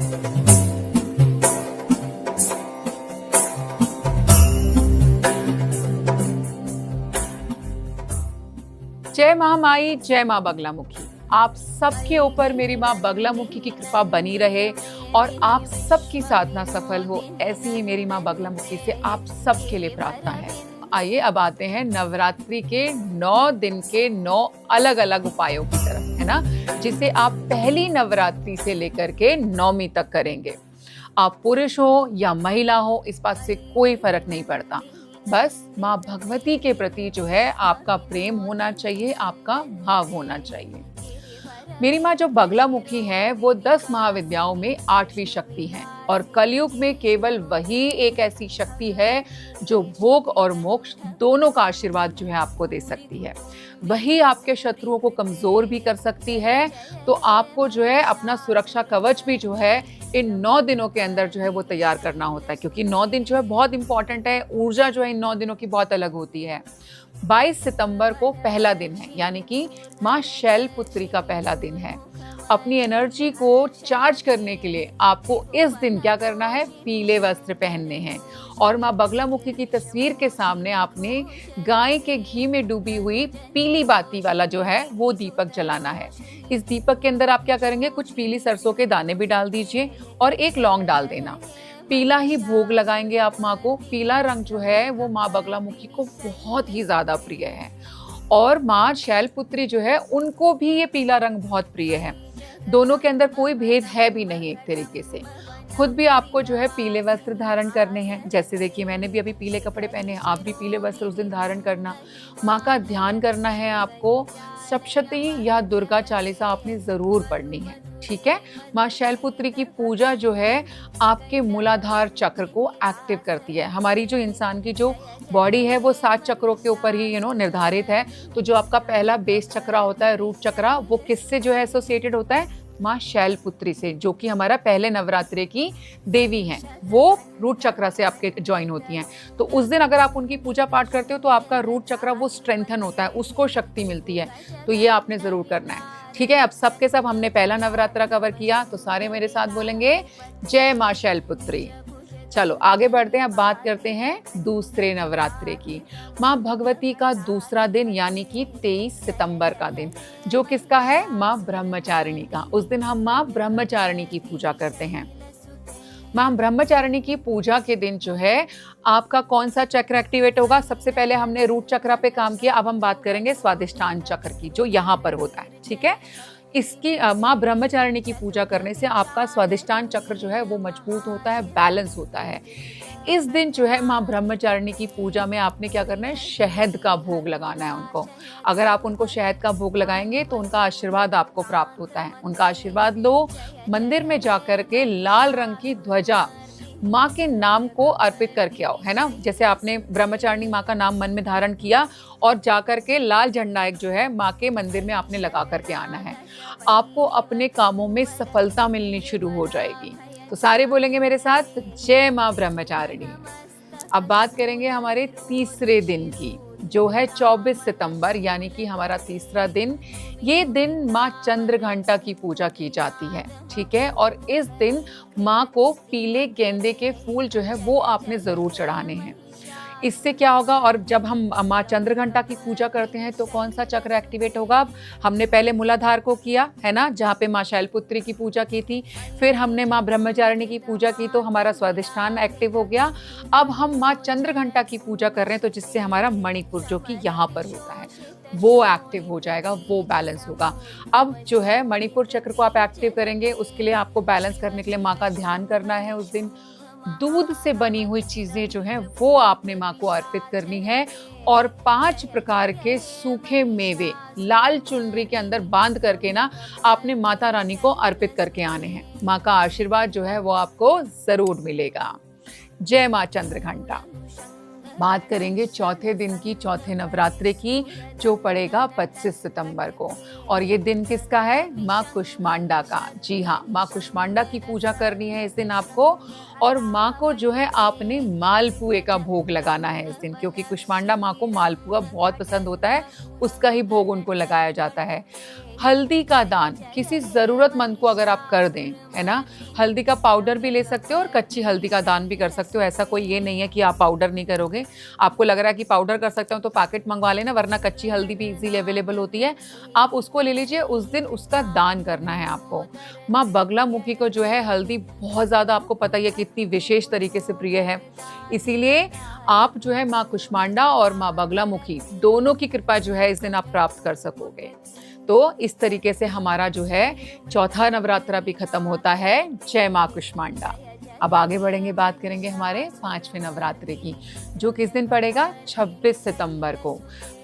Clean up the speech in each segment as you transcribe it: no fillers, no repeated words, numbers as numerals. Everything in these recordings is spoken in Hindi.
जय महामाई, जय माँ बगलामुखी। आप सबके ऊपर मेरी माँ बगलामुखी की कृपा बनी रहे और आप सबकी साधना सफल हो, ऐसी ही मेरी माँ बगलामुखी से आप सबके लिए प्रार्थना है। आइए अब आते हैं नवरात्रि के 9 दिन के 9 अलग अलग उपायों की तरफ, है ना, जिसे आप पहली नवरात्रि से लेकर के 9वीं तक करेंगे। आप पुरुष हो या महिला हो, इस बात से कोई फर्क नहीं पड़ता। बस माँ भगवती के प्रति जो है आपका प्रेम होना चाहिए, आपका भाव होना चाहिए। मेरी माँ जो बगलामुखी है वो 10 महाविद्याओं में 8वीं शक्ति है और कलयुग में केवल वही एक ऐसी शक्ति है जो भोग और मोक्ष दोनों का आशीर्वाद जो है आपको दे सकती है। वही आपके शत्रुओं को कमजोर भी कर सकती है। तो आपको जो है अपना सुरक्षा कवच भी जो है इन 9 दिनों के अंदर जो है वो तैयार करना होता है, क्योंकि 9 दिन जो है बहुत इंपॉर्टेंट है। ऊर्जा जो है इन 9 दिनों की बहुत अलग होती है। 22 सितंबर को पहला दिन है, यानी कि माँ शैलपुत्री का पहला दिन है। अपनी एनर्जी को चार्ज करने के लिए आपको इस दिन क्या करना है, पीले वस्त्र पहनने हैं और माँ बगलामुखी की तस्वीर के सामने आपने गाय के घी में डूबी हुई पीली बाती वाला जो है वो दीपक जलाना है। इस दीपक के अंदर आप क्या करेंगे, कुछ पीली सरसों के दाने भी डाल दीजिए और एक लौंग डाल देना। पीला ही भोग लगाएंगे आप माँ को। पीला रंग जो है वो माँ बगलामुखी को बहुत ही ज्यादा प्रिय है और माँ शैलपुत्री जो है उनको भी ये पीला रंग बहुत प्रिय है। दोनों के अंदर कोई भेद है भी नहीं एक तरीके से। खुद भी आपको जो है पीले वस्त्र धारण करने हैं। जैसे देखिए मैंने भी अभी पीले कपड़े पहने हैं, आप भी पीले वस्त्र उस दिन धारण करना। माँ का ध्यान करना है आपको। सप्तशती या दुर्गा चालीसा आपने जरूर पढ़नी है, ठीक है। माँ शैलपुत्री की पूजा जो है आपके मूलाधार चक्र को एक्टिव करती है। हमारी जो इंसान की जो बॉडी है वो 7 चक्रों के ऊपर ही निर्धारित है। तो जो आपका पहला बेस चक्रा होता है, रूट चक्रा, वो किससे जो है एसोसिएटेड होता है, माँ शैलपुत्री से, जो कि हमारा पहले नवरात्रे की देवी हैं। वो रूट चक्रा से आपके ज्वाइन होती हैं। तो उस दिन अगर आप उनकी पूजा पाठ करते हो तो आपका रूट चक्रा वो स्ट्रेंथन होता है, उसको शक्ति मिलती है। तो ये आपने जरूर करना है, ठीक है। अब सबके सब हमने पहला नवरात्रा कवर किया, तो सारे मेरे साथ बोलेंगे जय माँ शैलपुत्री। चलो आगे बढ़ते हैं। अब बात करते हैं दूसरे नवरात्रे की। माँ भगवती का दूसरा दिन यानी कि 23 सितंबर का दिन, जो किसका है, माँ ब्रह्मचारिणी का। उस दिन हम माँ ब्रह्मचारिणी की पूजा करते हैं। माँ ब्रह्मचारिणी की पूजा के दिन जो है आपका कौन सा चक्र एक्टिवेट होगा। सबसे पहले हमने रूट चक्र पे काम किया, अब हम बात करेंगे स्वादिष्ठान चक्र की, जो यहाँ पर होता है, ठीक है। इसकी माँ ब्रह्मचारिणी की पूजा करने से आपका स्वादिष्ठान चक्र जो है वो मजबूत होता है, बैलेंस होता है। इस दिन जो है माँ ब्रह्मचारिणी की पूजा में आपने क्या करना है, शहद का भोग लगाना है उनको। अगर आप उनको शहद का भोग लगाएंगे तो उनका आशीर्वाद आपको प्राप्त होता है। उनका आशीर्वाद लो, मंदिर में जाकर के लाल रंग की ध्वजा माँ के नाम को अर्पित करके आओ, है ना। जैसे आपने ब्रह्मचारिणी माँ का नाम मन में धारण किया और जाकर के लाल झंडा एक जो है माँ के मंदिर में आपने लगा करके आना है। आपको अपने कामों में सफलता मिलनी शुरू हो जाएगी। तो सारे बोलेंगे मेरे साथ जय माँ ब्रह्मचारिणी। अब बात करेंगे हमारे तीसरे दिन की, जो है 24 सितंबर, यानी कि हमारा तीसरा दिन। ये दिन माँ चंद्रघंटा की पूजा की जाती है, ठीक है। और इस दिन माँ को पीले गेंदे के फूल जो है वो आपने जरूर चढ़ाने हैं। इससे क्या होगा, और जब हम माँ चंद्रघंटा की पूजा करते हैं तो कौन सा चक्र एक्टिवेट होगा। हमने पहले मूलाधार को किया, है ना, जहाँ पे माँ शैलपुत्री की पूजा की थी। फिर हमने माँ ब्रह्मचारिणी की पूजा की तो हमारा स्वादिष्ठान एक्टिव हो गया। अब हम माँ चंद्रघंटा की पूजा कर रहे हैं, तो जिससे हमारा मणिपुर जो कि यहाँ पर होता है वो एक्टिव हो जाएगा, वो बैलेंस होगा। अब जो है मणिपुर चक्र को आप एक्टिव करेंगे, उसके लिए आपको बैलेंस करने के लिए माँ का ध्यान करना है। उस दिन दूध से बनी हुई चीजें जो हैं वो आपने माँ को अर्पित करनी है और 5 प्रकार के सूखे मेवे लाल चुनरी के अंदर बांध करके ना आपने माता रानी को अर्पित करके आने हैं। माँ का आशीर्वाद जो है वो आपको जरूर मिलेगा। जय माँ चंद्रघंटा। बात करेंगे चौथे दिन की, चौथे नवरात्रे की, जो पड़ेगा 25 सितंबर को। और ये दिन किसका है, माँ कुष्मांडा का। जी हाँ, माँ कुष्मांडा की पूजा करनी है इस दिन आपको। और माँ को जो है आपने मालपुए का भोग लगाना है इस दिन, क्योंकि कुष्मांडा माँ को मालपुआ बहुत पसंद होता है, उसका ही भोग उनको लगाया जाता है। हल्दी का दान किसी ज़रूरतमंद को अगर आप कर दें, है ना? हल्दी का पाउडर भी ले सकते हो और कच्ची हल्दी का दान भी कर सकते हो। ऐसा कोई ये नहीं है कि आप पाउडर नहीं करोगे। आपको लग रहा है कि पाउडर कर सकते हो तो पैकेट मंगवा लेना, वरना कच्ची हल्दी भी इज़ीली अवेलेबल होती है। आप उसको ले लीजिए, उस दिन उसका दान करना है आपको। माँ बगलामुखी को जो है हल्दी बहुत ज़्यादा, आपको पता ही है कितनी विशेष तरीके से प्रिय है। इसीलिए आप जो है माँ कुष्मांडा और माँ बगलामुखी दोनों की कृपा जो है इस दिन आप प्राप्त कर सकोगे। तो इस तरीके से हमारा जो है चौथा नवरात्रा भी खत्म होता है। जय माँ कुष्मांडा। अब आगे बढ़ेंगे, बात करेंगे हमारे 5वें नवरात्रे की, जो किस दिन पड़ेगा? 26 सितंबर को।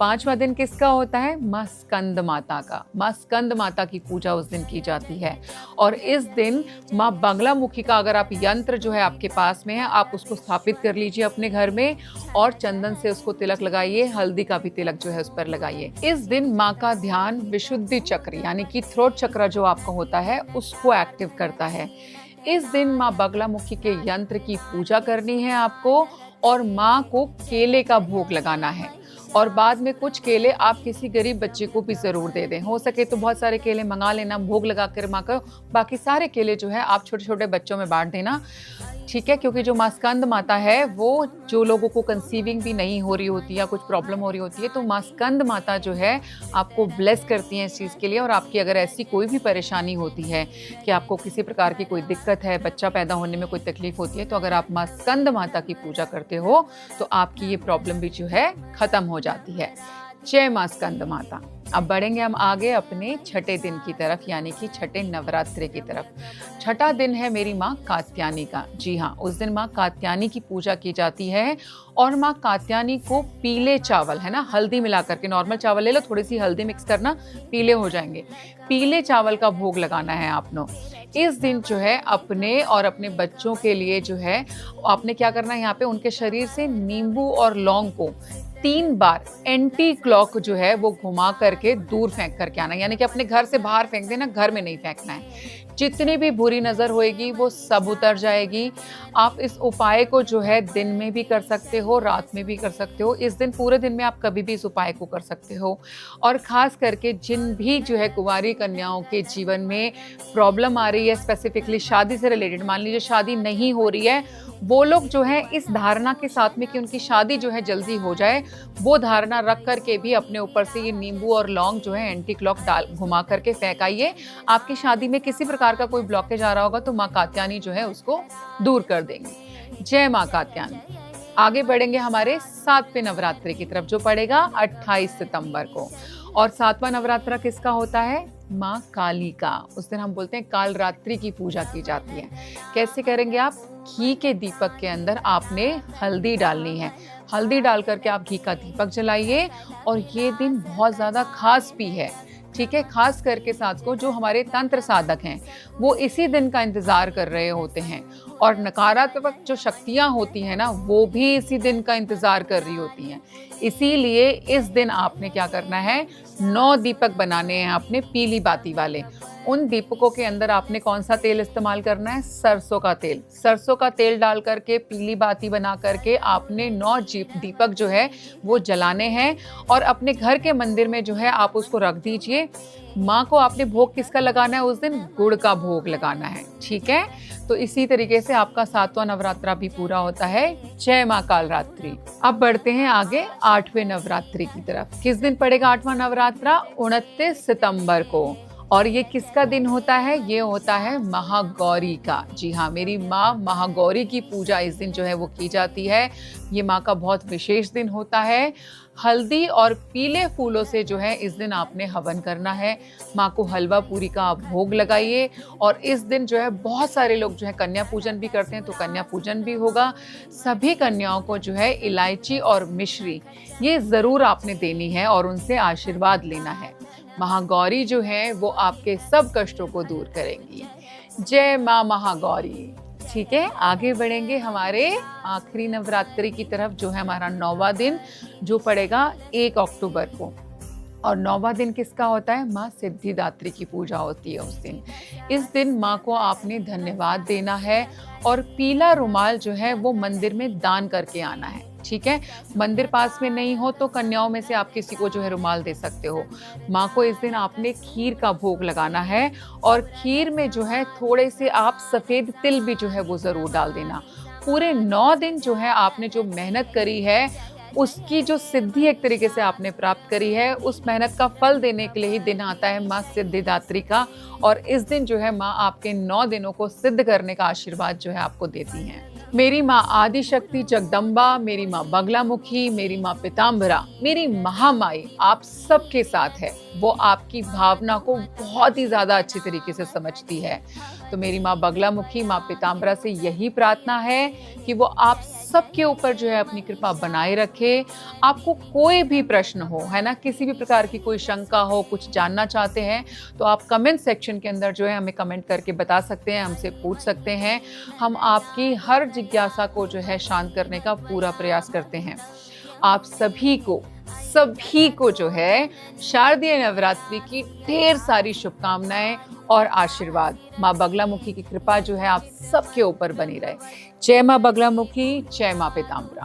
5वां दिन किसका होता है? माँ स्कंद माता का। माँ स्कंद माता की पूजा उस दिन की जाती है। और इस दिन माँ बगलामुखी का अगर आप यंत्र जो है आपके पास में है, आप उसको स्थापित कर लीजिए अपने घर में और चंदन से उसको तिलक लगाइए, हल्दी का भी तिलक जो है उस पर लगाइए। इस दिन माँ का ध्यान विशुद्धि चक्र यानी कि थ्रोट चक्र जो आपका होता है उसको एक्टिव करता है। इस दिन माँ बगलामुखी के यंत्र की पूजा करनी है आपको और माँ को केले का भोग लगाना है। और बाद में कुछ केले आप किसी गरीब बच्चे को भी ज़रूर दे दें। हो सके तो बहुत सारे केले मंगा लेना, भोग लगा कर माँ का। बाकी सारे केले जो है आप छोटे छोटे बच्चों में बांट देना, ठीक है? क्योंकि जो माँ स्कंद माता है वो जो लोगों को कंसीविंग भी नहीं हो रही होती या कुछ प्रॉब्लम हो रही होती है, तो माँ स्कंद माता जो है आपको ब्लेस करती हैं इस चीज़ के लिए। और आपकी अगर ऐसी कोई भी परेशानी होती है कि आपको किसी प्रकार की कोई दिक्कत है, बच्चा पैदा होने में कोई तकलीफ होती है, तो अगर आप माँ स्कंद माता की पूजा करते हो तो आपकी ये प्रॉब्लम भी जो है खत्म हो जाती है। जय माँ स्कंद माता। अब बढ़ेंगे हम आगे अपने छठे दिन की तरफ, यानी कि छठे नवरात्रे की तरफ। छठा दिन है मेरी माँ कात्यायनी का। जी हाँ, उस दिन माँ कात्यायनी की पूजा की जाती है। और माँ कात्यायनी को पीले चावल, है ना, हल्दी मिला करके, नॉर्मल चावल ले लो, थोड़ी सी हल्दी मिक्स करना, पीले हो जाएंगे, पीले चावल का भोग लगाना है आपने। इस दिन जो है अपने और अपने बच्चों के लिए जो है आपने क्या करना है, यहाँ पे उनके शरीर से नींबू और लौंग को 3 बार एंटी क्लॉक जो है वो घुमा करके दूर फेंक करके आना, यानी कि अपने घर से बाहर फेंक देना, घर में नहीं फेंकना है। जितनी भी बुरी नज़र होएगी वो सब उतर जाएगी। आप इस उपाय को जो है दिन में भी कर सकते हो, रात में भी कर सकते हो। इस दिन पूरे दिन में आप कभी भी इस उपाय को कर सकते हो। और ख़ास करके जिन भी जो है कुंवारी कन्याओं के जीवन में प्रॉब्लम आ रही है, स्पेसिफिकली शादी से रिलेटेड, मान लीजिए शादी नहीं हो रही है, वो लोग जो है इस धारणा के साथ में कि उनकी शादी जो है जल्दी हो जाए, वो धारणा रख करके भी अपने ऊपर से ये नींबू और लौंग जो है एंटी क्लॉक डाल घुमा करके फेंकाइए। आपकी शादी में किसी प्रकार का कोई ब्लॉकेज आ रहा होगा तो माँ कात्यायनी जो है उसको दूर कर देंगी। जय माँ कात्यायनी। आगे बढ़ेंगे हमारे 7वें नवरात्रि की तरफ, जो पड़ेगा 28 सितंबर को। और 7वां नवरात्रा किसका होता है? माँ काली का। उस दिन हम बोलते हैं काल रात्रि की पूजा की जाती है। कैसे करेंगे आप? घी के दीपक के अंदर आपने हल्दी डालनी है। हल्दी डाल करके आप घी का दीपक जलाइए। और ये दिन बहुत ज़्यादा खास भी है, ठीक है? खास करके साथ को जो हमारे तंत्र साधक हैं वो इसी दिन का इंतज़ार कर रहे होते हैं। और नकारात्मक जो शक्तियाँ होती हैं ना, वो भी इसी दिन का इंतज़ार कर रही होती हैं। इसीलिए इस दिन आपने क्या करना है, 9 दीपक बनाने हैं आपने, पीली बाती वाले। उन दीपकों के अंदर आपने कौन सा तेल इस्तेमाल करना है? सरसों का तेल। सरसों का तेल डाल करके पीली बाती बना करके आपने 9 दीपक जो है वो जलाने हैं। और अपने घर के मंदिर में जो है आप उसको रख दीजिए। माँ को आपने भोग किसका लगाना है? उस दिन गुड़ का भोग लगाना है, ठीक है? तो इसी तरीके से आपका 7वां नवरात्रा भी पूरा होता है। जय माँ कालरात्रि। अब बढ़ते हैं आगे 8वें नवरात्रि की तरफ। किस दिन पड़ेगा 8वां नवरात्रा? 29 सितंबर को। और ये किसका दिन होता है? ये होता है महागौरी का। जी हाँ, मेरी माँ महागौरी की पूजा इस दिन जो है वो की जाती है। ये माँ का बहुत विशेष दिन होता है। हल्दी और पीले फूलों से जो है इस दिन आपने हवन करना है। माँ को हलवा पूरी का आप भोग लगाइए। और इस दिन जो है बहुत सारे लोग जो है कन्या पूजन भी करते हैं, तो कन्या पूजन भी होगा। सभी कन्याओं को जो है इलायची और मिश्री ये ज़रूर आपने देनी है और उनसे आशीर्वाद लेना है। महागौरी जो है वो आपके सब कष्टों को दूर करेंगी। जय माँ महागौरी। ठीक है, आगे बढ़ेंगे हमारे आखिरी नवरात्रि की तरफ, जो है हमारा 9वां दिन, जो पड़ेगा 1 अक्टूबर को। और 9वां दिन किसका होता है? माँ सिद्धिदात्री की पूजा होती है उस दिन। इस दिन माँ को आपने धन्यवाद देना है और पीला रुमाल जो है वो मंदिर में दान करके आना है। ठीक है। मंदिर पास में नहीं हो तो कन्याओं में से आप किसी को जो है रुमाल दे सकते हो। माँ को इस दिन आपने खीर का भोग लगाना है और खीर में जो है थोड़े से आप सफ़ेद तिल भी जो है वो ज़रूर डाल देना। पूरे 9 दिन जो है आपने जो मेहनत करी है, उसकी जो सिद्धि एक तरीके से आपने प्राप्त करी है, उस मेहनत का फल देने के लिए ही दिन आता है माँ सिद्धिदात्री का। और इस दिन जो है माँ आपके 9 दिनों को सिद्ध करने का आशीर्वाद जो है आपको देती हैं। मेरी माँ आदिशक्ति जगदम्बा, मेरी माँ बगलामुखी, मेरी माँ पीताम्बरा, मेरी महामाई आप सबके साथ है। वो आपकी भावना को बहुत ही ज़्यादा अच्छी तरीके से समझती है। तो मेरी माँ बगलामुखी, माँ पीताम्बरा से यही प्रार्थना है कि वो आप सबके ऊपर जो है अपनी कृपा बनाए रखे। आपको कोई भी प्रश्न हो, है ना, किसी भी प्रकार की कोई शंका हो, कुछ जानना चाहते हैं, तो आप कमेंट सेक्शन के अंदर जो है हमें कमेंट करके बता सकते हैं, हमसे पूछ सकते हैं। हम आपकी हर जिज्ञासा को जो है शांत करने का पूरा प्रयास करते हैं। आप सभी को जो है शारदीय नवरात्रि की ढेर सारी शुभकामनाएं और आशीर्वाद। माँ बगलामुखी की कृपा जो है आप सबके ऊपर बनी रहे। जय माँ बगलामुखी, जय माँ पीताम्बरा।